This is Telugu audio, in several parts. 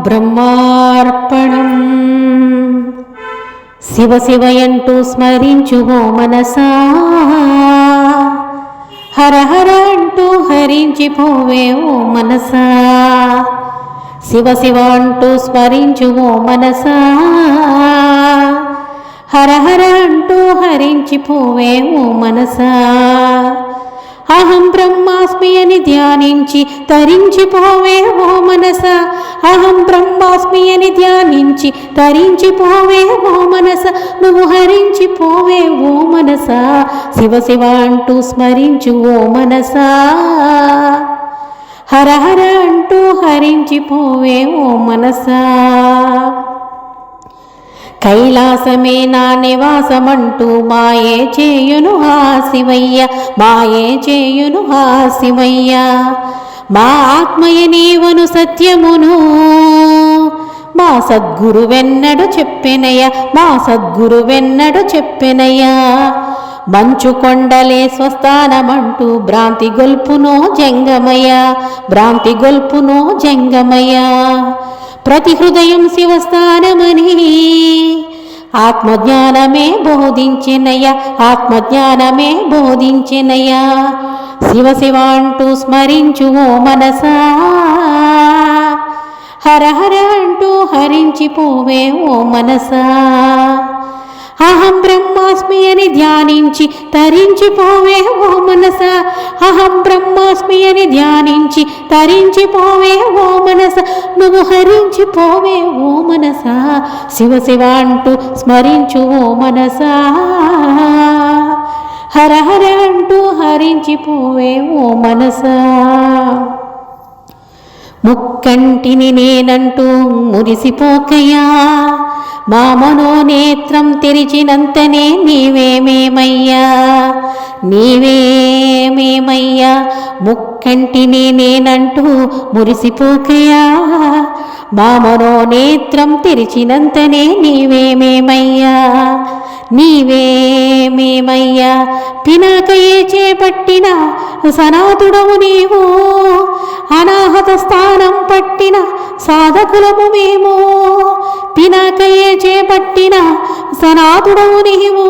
బ్రహ్మార్పణం. శివ శివయంటూ స్మరించు ఓ మనసా, హర హర అంటూ హరించిపోవే ఓ మనసా. శివ శివ అంటూ స్మరించు ఓ మనసా, హర హర అంటూ హరించిపోవే ఓ మనసా. అహం బ్రహ్మాస్మి అని ధ్యానించి తరించిపోవే ఓ మనసా. అహం బ్రహ్మాస్మి అని ధ్యానించి తరించిపోవే ఓ మనస. నువ్వు హరించిపోవే ఓ మనసా. శివ శివ అంటూ స్మరించు ఓ మనసా, హర హర అంటూ హరించిపోవే ఓ మనసా. కైలాసమే నా నివాసమంటూ మాయే చేయును ఆ శివయ్య, మాయే చేయును ఆ శివయ్య. మా ఆత్మయ నీవను సత్యమును మా సద్గురువెన్నడు చెప్పెనయ్య, మా సద్గురువెన్నడు చెప్పెనయ్యా. మంచు కొండలే స్వస్థానమంటూ భ్రాంతి గొల్పునో జంగమయ్య, భ్రాంతి గొల్పునో జంగమయ్య. ప్రతి హృదయం శివస్థానమని ఆత్మజ్ఞానమే బోధించెనయ్యా, ఆత్మజ్ఞానమే బోధించెనయ్యా. శివ శివ అంటూ స్మరించు ఓ మనసా, హర హర అంటూ హరించిపోవే ఓ మనసా. అహం బ్రహ్మాస్మి అని ధ్యానించి తరించిపోవే ఓ మనసా. అహం బ్రహ్మాస్మి అని ధ్యానించి తరించిపోవే ఓ మనస. నువ్వు హరించిపోవే ఓ మనసా. శివ శివ అంటూ స్మరించు ఓ మనసా, హర హర అంటూ హరించిపోవే ఓ మనసా. ముక్కంటిని నేనంటూ మురిసిపోకయ్యా, మా మనోనేత్రం తెరిచినంతనే నీవేమేమయ్యా, నీవేమేమయ్యా. ముక్కంటిని నేనంటూ మురిసిపోకయ్యా, మా మనోనేత్రం తెరిచినంతనే నీవేమేమయ్యా, నీవేమేమయ్యా. పినాకయే చేపట్టిన సనాతుడము నీవు, అనాహత స్థానం పట్టిన సాధకులము మేము. పినాకయే చేపట్టిన సనాతుడము నీవు,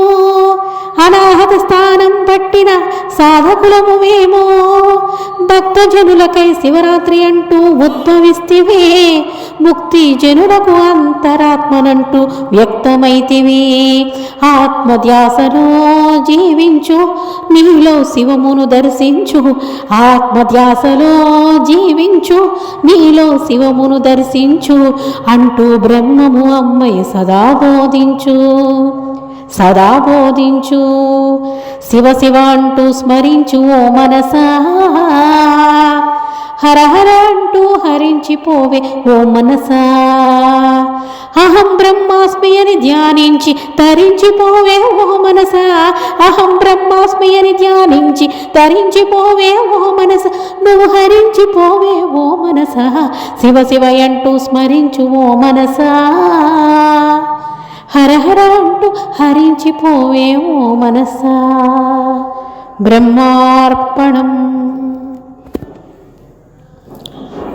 అనాహత స్థానం పట్టిన సాధకులము మేము. భక్తజనులకై శివరాత్రి అంటూ ఉద్భవిస్తివే, ముక్తి జనులకు అంతరాత్మనంటూ వ్యక్తమైతివి. ఆత్మధ్యాసలో జీవించు, నీలో శివమును దర్శించు. ఆత్మధ్యాసలో జీవించు, నీలో శివమును దర్శించు అంటూ బ్రహ్మము అమ్మయ్య సదా బోధించు, సదా బోధించు. శివ శివ అంటూ స్మరించు ఓ మనసా, హర హర అంటూ హరించిపోవే ఓ మనసా. అహం బ్రహ్మాస్మి అని ధ్యానించి తరించిపోవే ఓ మనసా. అహం బ్రహ్మాస్మి అని ధ్యానించి తరించిపోవే ఓ మనస. నువ్వు హరించిపోవే ఓ మనసా. శివ శివ అంటూ స్మరించు ఓ మనసా, హర హర అంటూ హరించిపోవే ఓ మనసా. బ్రహ్మార్పణం.